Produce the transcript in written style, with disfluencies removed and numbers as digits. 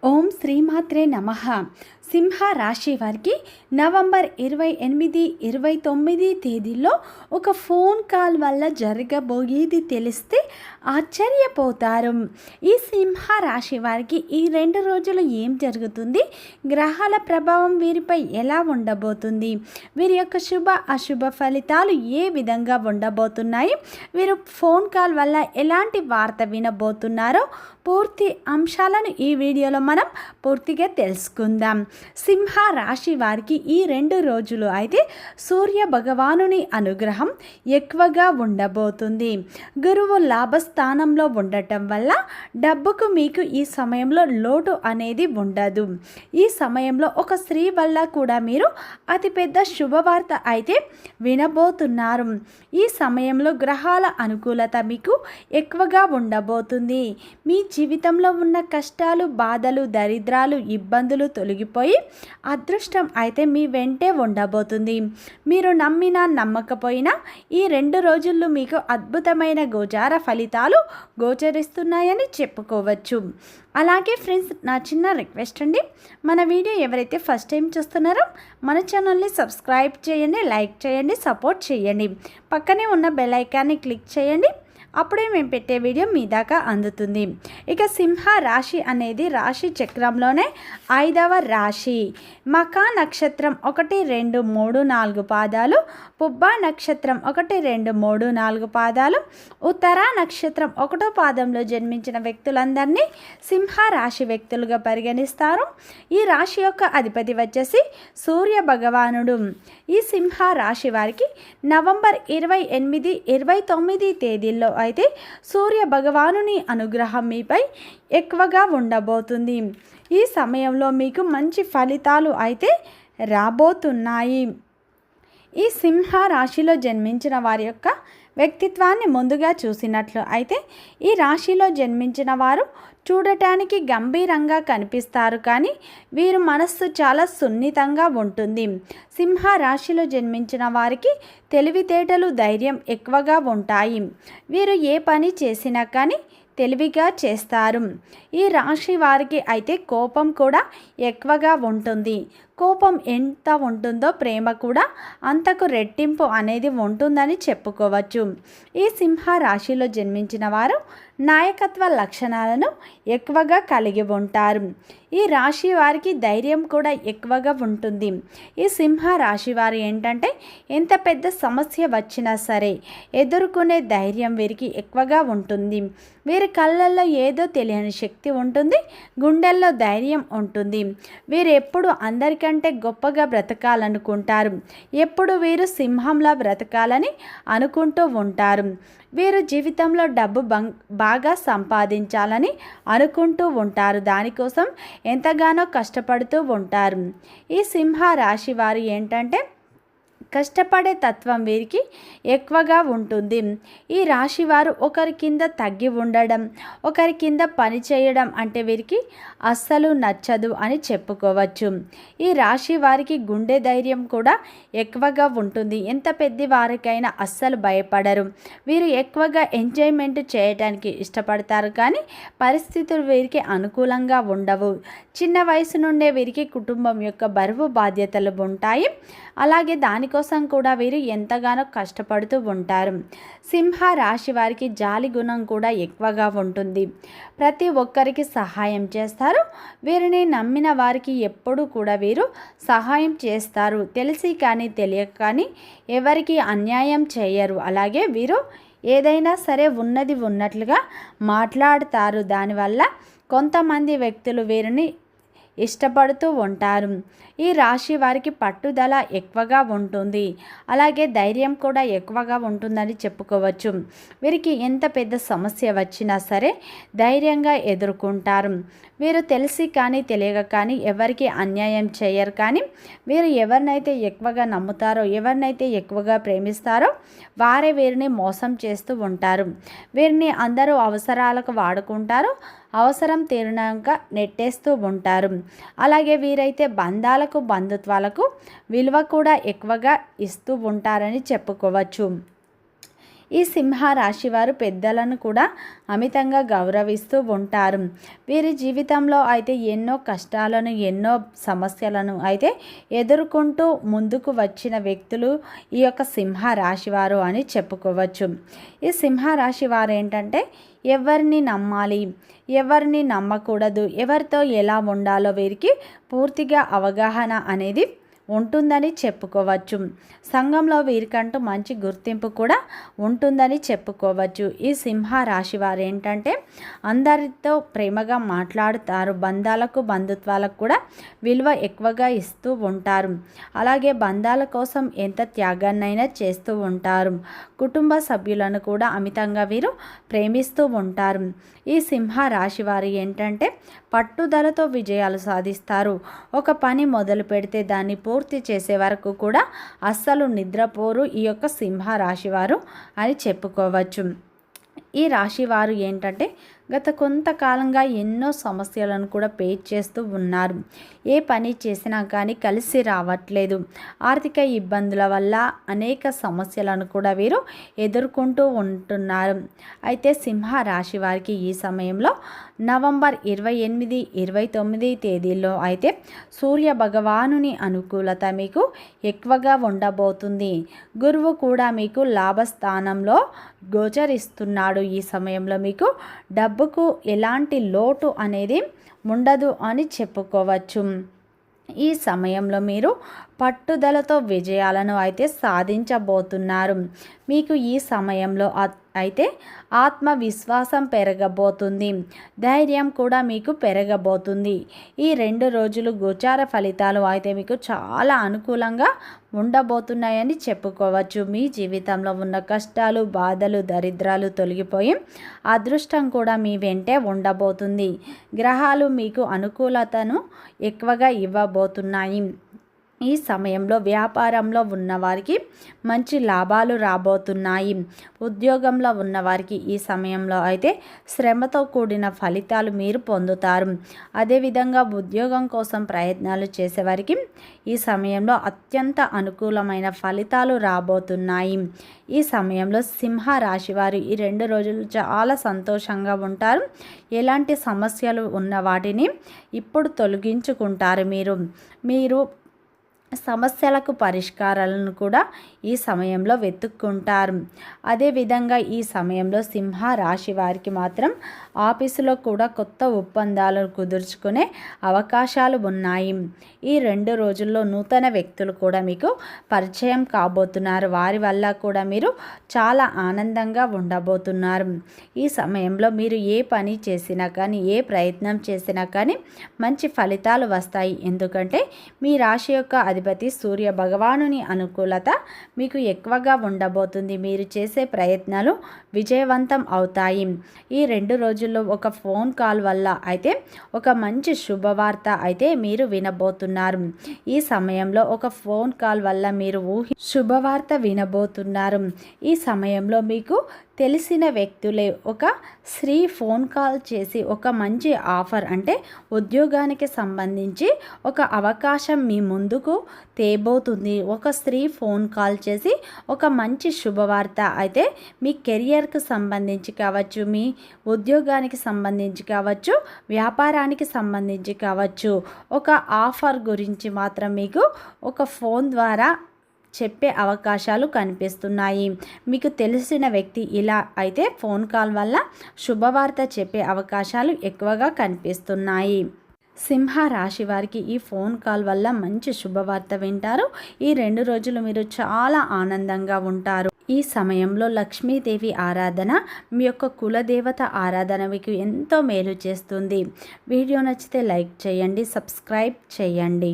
ఓం శ్రీమాత్రే నమః. సింహ రాశి వారికి నవంబర్ 28, 29 తేదీల్లో ఒక ఫోన్ కాల్ వల్ల జరగబోయేది తెలిస్తే ఆశ్చర్యపోతారు. ఈ సింహ రాశి వారికి ఈ 2 రోజులు ఏం జరుగుతుంది, గ్రహాల ప్రభావం వీరిపై ఎలా ఉండబోతుంది, వీరి యొక్క శుభ అశుభ ఫలితాలు ఏ విధంగా ఉండబోతున్నాయి, వీరు ఫోన్ కాల్ వల్ల ఎలాంటి వార్త వినబోతున్నారో పూర్తి అంశాలను ఈ వీడియోలో మనం పూర్తిగా తెలుసుకుందాం. సింహ రాశి వారికి ఈ 2 రోజులు అయితే సూర్య భగవానుని అనుగ్రహం ఎక్కువగా ఉండబోతుంది. గురువు లాభస్థానంలో ఉండటం వల్ల డబ్బుకు మీకు ఈ సమయంలో లోటు అనేది ఉండదు. ఈ సమయంలో ఒక స్త్రీ వల్ల కూడా మీరు అతిపెద్ద శుభవార్త అయితే వినబోతున్నారు. ఈ సమయంలో గ్రహాల అనుకూలత మీకు ఎక్కువగా ఉండబోతుంది. మీ జీవితంలో ఉన్న కష్టాలు, బాధలు, దరిద్రాలు, ఇబ్బందులు తొలగిపోయి అదృష్టం అయితే మీ వెంటే ఉండబోతుంది. మీరు నమ్మినా నమ్మకపోయినా ఈ 2 రోజుల్లో మీకు అద్భుతమైన గోచార ఫలితాలు గోచరిస్తున్నాయని చెప్పుకోవచ్చు. అలాగే ఫ్రెండ్స్, నా చిన్న రిక్వెస్ట్ అండి, మన వీడియో ఎవరైతే ఫస్ట్ టైం చూస్తున్నారో మన ఛానల్ని సబ్స్క్రైబ్ చేయండి, లైక్ చేయండి, సపోర్ట్ చేయండి. పక్కనే ఉన్న బెల్ ఐకాన్ని క్లిక్ చేయండి. అప్పుడే మేము పెట్టే వీడియో మీ దాకా అందుతుంది. ఇక సింహ రాశి అనేది రాశి చక్రంలోనే 5వ రాశి. మఖా నక్షత్రం 1, 2, 3, 4 పాదాలు, పుబ్బ నక్షత్రం 1, 2, 3, 4 పాదాలు, ఉత్తర నక్షత్రం 1వ పాదంలో జన్మించిన వ్యక్తులందరినీ సింహ రాశి వ్యక్తులుగా పరిగణిస్తారు. ఈ రాశి యొక్క అధిపతి వచ్చేసి సూర్య భగవానుడు. ఈ సింహ రాశి వారికి నవంబర్ 28, 29 తేదీల్లో అయితే సూర్య భగవానుని అనుగ్రహం మీపై ఎక్కువగా ఉండబోతుంది. ఈ సమయంలో మీకు మంచి ఫలితాలు అయితే రాబోతున్నాయి. ఈ సింహ రాశిలో జన్మించిన వారి యొక్క వ్యక్తిత్వాన్ని ముందుగా చూసినట్లు అయితే ఈ రాశిలో జన్మించిన వారు చూడటానికి గంభీరంగా కనిపిస్తారు, కానీ వీరు మనస్సు చాలా సున్నితంగా ఉంటుంది. సింహ రాశిలో జన్మించిన వారికి తెలివితేటలు, ధైర్యం ఎక్కువగా ఉంటాయి. వీరు ఏ పని చేసినా కానీ తెలివిగా చేస్తారు. ఈ రాశి వారికి అయితే కోపం కూడా ఎక్కువగా ఉంటుంది. కోపం ఎంత ఉంటుందో ప్రేమ కూడా అంతకు రెట్టింపు అనేది ఉంటుందని చెప్పుకోవచ్చు. ఈ సింహ రాశిలో జన్మించిన వారు నాయకత్వ లక్షణాలను ఎక్కువగా కలిగి ఉంటారు. ఈ రాశి వారికి ధైర్యం కూడా ఎక్కువగా ఉంటుంది. ఈ సింహ రాశి వారు ఏంటంటే ఎంత పెద్ద సమస్య వచ్చినా సరే ఎదుర్కొనే ధైర్యం వీరికి ఎక్కువగా ఉంటుంది. వీరి కళ్ళల్లో ఏదో తెలియని శక్తి ఉంటుంది, గుండెల్లో ధైర్యం ఉంటుంది. వీరు ఎప్పుడు అందరికంటే గొప్పగా బ్రతకాలనుకుంటారు. ఎప్పుడు వీరు సింహంలా బ్రతకాలని అనుకుంటూ ఉంటారు. వీరు జీవితంలో డబ్బు బాగా సంపాదించాలని అనుకుంటూ ఉంటారు. దానికోసం ఎంతగానో కష్టపడుతూ ఉంటారు. ఈ సింహ రాశి వారు ఏంటంటే కష్టపడే తత్వం వీరికి ఎక్కువగా ఉంటుంది. ఈ రాశి వారు ఒకరి కింద తగ్గి ఉండడం, ఒకరి కింద పని చేయడం అంటే వీరికి అస్సలు నచ్చదు అని చెప్పుకోవచ్చు. ఈ రాశి వారికి గుండె ధైర్యం కూడా ఎక్కువగా ఉంటుంది. ఎంత పెద్ద వారికైనా అస్సలు భయపడరు. వీరు ఎక్కువగా ఎంజాయ్మెంట్ చేయడానికి ఇష్టపడతారు, కానీ పరిస్థితులు వీరికి అనుకూలంగా ఉండవు. చిన్న వయసు నుండే వీరికి కుటుంబం యొక్క బరువు బాధ్యతలు ఉంటాయి. అలాగే దానికోసం కూడా వీరు ఎంతగానో కష్టపడుతూ ఉంటారు. సింహ రాశి వారికి జాలి గుణం కూడా ఎక్కువగా ఉంటుంది. ప్రతి ఒక్కరికి సహాయం చేస్తారు. వీరిని నమ్మిన వారికి ఎప్పుడూ కూడా వీరు సహాయం చేస్తారు. తెలిసి కానీ తెలియక కానీ ఎవరికి అన్యాయం చేయరు. అలాగే వీరు ఏదైనా సరే ఉన్నది ఉన్నట్లుగా మాట్లాడతారు. దానివల్ల కొంతమంది వ్యక్తులు వీరిని ఇష్టపడుతూ ఉంటారు. ఈ రాశి వారికి పట్టుదల ఎక్కువగా ఉంటుంది. అలాగే ధైర్యం కూడా ఎక్కువగా ఉంటుందని చెప్పుకోవచ్చు. వీరికి ఎంత పెద్ద సమస్య వచ్చినా సరే ధైర్యంగా ఎదుర్కొంటారు. వీరు తెలిసి కానీ తెలియక కానీ ఎవరికి అన్యాయం చేయరు, కానీ వీరు ఎవరినైతే ఎక్కువగా నమ్ముతారో, ఎవరినైతే ఎక్కువగా ప్రేమిస్తారో వారే వీరిని మోసం చేస్తూ ఉంటారు. వీరిని అందరూ అవసరాలకు వాడుకుంటారు, అవసరం తీరినాక నెట్టేస్తూ ఉంటారు. అలాగే వీరైతే బంధాలకు, బంధుత్వాలకు విలువ కూడా ఎక్కువగా ఇస్తూ ఉంటారని చెప్పుకోవచ్చు. ఈ సింహ రాశి వారు పెద్దలను కూడా అమితంగా గౌరవిస్తూ ఉంటారు. వీరి జీవితంలో అయితే ఎన్నో కష్టాలను, ఎన్నో సమస్యలను అయితే ఎదుర్కొంటూ ముందుకు వచ్చిన వ్యక్తులు ఈ యొక్క సింహ రాశి వారు అని చెప్పుకోవచ్చు. ఈ సింహ రాశి వారు ఏంటంటే ఎవరిని నమ్మాలి, ఎవరిని నమ్మకూడదు, ఎవరితో ఎలా ఉండాలో వీరికి పూర్తిగా అవగాహన అనేది ఉంటుందని చెప్పుకోవచ్చు. సంఘంలో వీరికంటూ మంచి గుర్తింపు కూడా ఉంటుందని చెప్పుకోవచ్చు. ఈ సింహ రాశి వారు ఏంటంటే అందరితో ప్రేమగా మాట్లాడుతారు. బంధాలకు, బంధుత్వాలకు కూడా విలువ ఎక్కువగా ఇస్తూ ఉంటారు. అలాగే బంధాల కోసం ఎంత త్యాగాన్నైనా చేస్తూ ఉంటారు. కుటుంబ సభ్యులను కూడా అమితంగా వీరు ప్రేమిస్తూ ఉంటారు. ఈ సింహ రాశి వారు ఏంటంటే పట్టుదలతో విజయాలు సాధిస్తారు. ఒక పని మొదలు పెడితే దాన్ని పూర్తి చేసే వరకు కూడా అస్సలు నిద్రపోరు ఈ యొక్క సింహ రాశి వారు అని చెప్పుకోవచ్చు. ఈ రాశి వారు ఏంటంటే గత కొంతకాలంగా ఎన్నో సమస్యలను కూడా ఫేస్ చేస్తూ ఉన్నారు. ఏ పని చేసినా కానీ కలిసి రావట్లేదు. ఆర్థిక ఇబ్బందుల వల్ల అనేక సమస్యలను కూడా వీరు ఎదుర్కొంటూ ఉంటున్నారు. అయితే సింహ రాశి వారికి ఈ సమయంలో నవంబర్ 28, 29 తేదీల్లో అయితే సూర్య భగవానుని అనుకూలత మీకు ఎక్కువగా ఉండబోతుంది. గురువు కూడా మీకు లాభస్థానంలో గోచరిస్తున్నాడు. ఈ సమయంలో మీకు డబ్బుకు ఎలాంటి లోటు అనేది ఉండదు అని చెప్పుకోవచ్చు. ఈ సమయంలో మీరు పట్టుదలతో విజయాలను అయితే సాధించబోతున్నారు. మీకు ఈ సమయంలో అయితే ఆత్మవిశ్వాసం పెరగబోతుంది. ధైర్యం కూడా మీకు పెరగబోతుంది. ఈ 2 రోజులు గోచార ఫలితాలు అయితే మీకు చాలా అనుకూలంగా ఉండబోతున్నాయని చెప్పుకోవచ్చు. మీ జీవితంలో ఉన్న కష్టాలు, బాధలు, దరిద్రాలు తొలగిపోయి అదృష్టం కూడా మీ వెంటే ఉండబోతుంది. గ్రహాలు మీకు అనుకూలతను ఎక్కువగా ఇవ్వబోతున్నాయి. ఈ సమయంలో వ్యాపారంలో ఉన్నవారికి మంచి లాభాలు రాబోతున్నాయి. ఉద్యోగంలో ఉన్నవారికి ఈ సమయంలో అయితే శ్రమతో కూడిన ఫలితాలు మీరు పొందుతారు. అదేవిధంగా ఉద్యోగం కోసం ప్రయత్నాలు చేసేవారికి ఈ సమయంలో అత్యంత అనుకూలమైన ఫలితాలు రాబోతున్నాయి. ఈ సమయంలో సింహ రాశి వారు ఈ 2 రోజులు చాలా సంతోషంగా ఉంటారు. ఎలాంటి సమస్యలు ఉన్న వాటిని ఇప్పుడు తొలగించుకుంటారు. మీరు సమస్యలకు పరిష్కారాలను కూడా ఈ సమయంలో వెతుక్కుంటారు. అదేవిధంగా ఈ సమయంలో సింహ రాశి వారికి మాత్రం ఆఫీసులో కూడా కొత్త ఒప్పందాలను కుదుర్చుకునే అవకాశాలు ఉన్నాయి. ఈ 2 రోజుల్లో నూతన వ్యక్తులు కూడా మీకు పరిచయం కాబోతున్నారు. వారి వల్ల కూడా మీరు చాలా ఆనందంగా ఉండబోతున్నారు. ఈ సమయంలో మీరు ఏ పని చేసినా కానీ, ఏ ప్రయత్నం చేసినా కానీ మంచి ఫలితాలు వస్తాయి. ఎందుకంటే మీ రాశి యొక్క అధిపతి సూర్య భగవానుని అనుకూలత మీకు ఎక్కువగా ఉండబోతుంది. మీరు చేసే ప్రయత్నాలు విజయవంతం అవుతాయి. ఈ 2 రోజుల్లో ఒక ఫోన్ కాల్ వల్ల అయితే ఒక మంచి శుభవార్త అయితే మీరు వినబోతున్నారు. ఈ సమయంలో ఒక ఫోన్ కాల్ వల్ల మీరు శుభవార్త వినబోతున్నారు. ఈ సమయంలో మీకు తెలిసిన వ్యక్తులే ఒక స్త్రీ ఫోన్ కాల్ చేసి ఒక మంచి ఆఫర్ అంటే ఉద్యోగానికి సంబంధించి ఒక అవకాశం మీ ముందుకు తేబోతుంది. ఒక స్త్రీ ఫోన్ కాల్ చేసి ఒక మంచి శుభవార్త అయితే మీ కెరియర్కి సంబంధించి కావచ్చు, మీ ఉద్యోగానికి సంబంధించి కావచ్చు, వ్యాపారానికి సంబంధించి కావచ్చు, ఒక ఆఫర్ గురించి మాత్రం మీకు ఒక ఫోన్ ద్వారా చెప్పే అవకాశాలు కనిపిస్తున్నాయి. మీకు తెలిసిన వ్యక్తి ఇలా అయితే ఫోన్ కాల్ వల్ల శుభవార్త చెప్పే అవకాశాలు ఎక్కువగా కనిపిస్తున్నాయి. సింహ రాశి వారికి ఈ ఫోన్ కాల్ వల్ల మంచి శుభవార్త వింటారు. ఈ 2 రోజులు మీరు చాలా ఆనందంగా ఉంటారు. ఈ సమయంలో లక్ష్మీదేవి ఆరాధన, మీ యొక్క కులదేవత ఆరాధన మీకు ఎంతో మేలు చేస్తుంది. వీడియో నచ్చితే లైక్ చేయండి, సబ్స్క్రైబ్ చేయండి.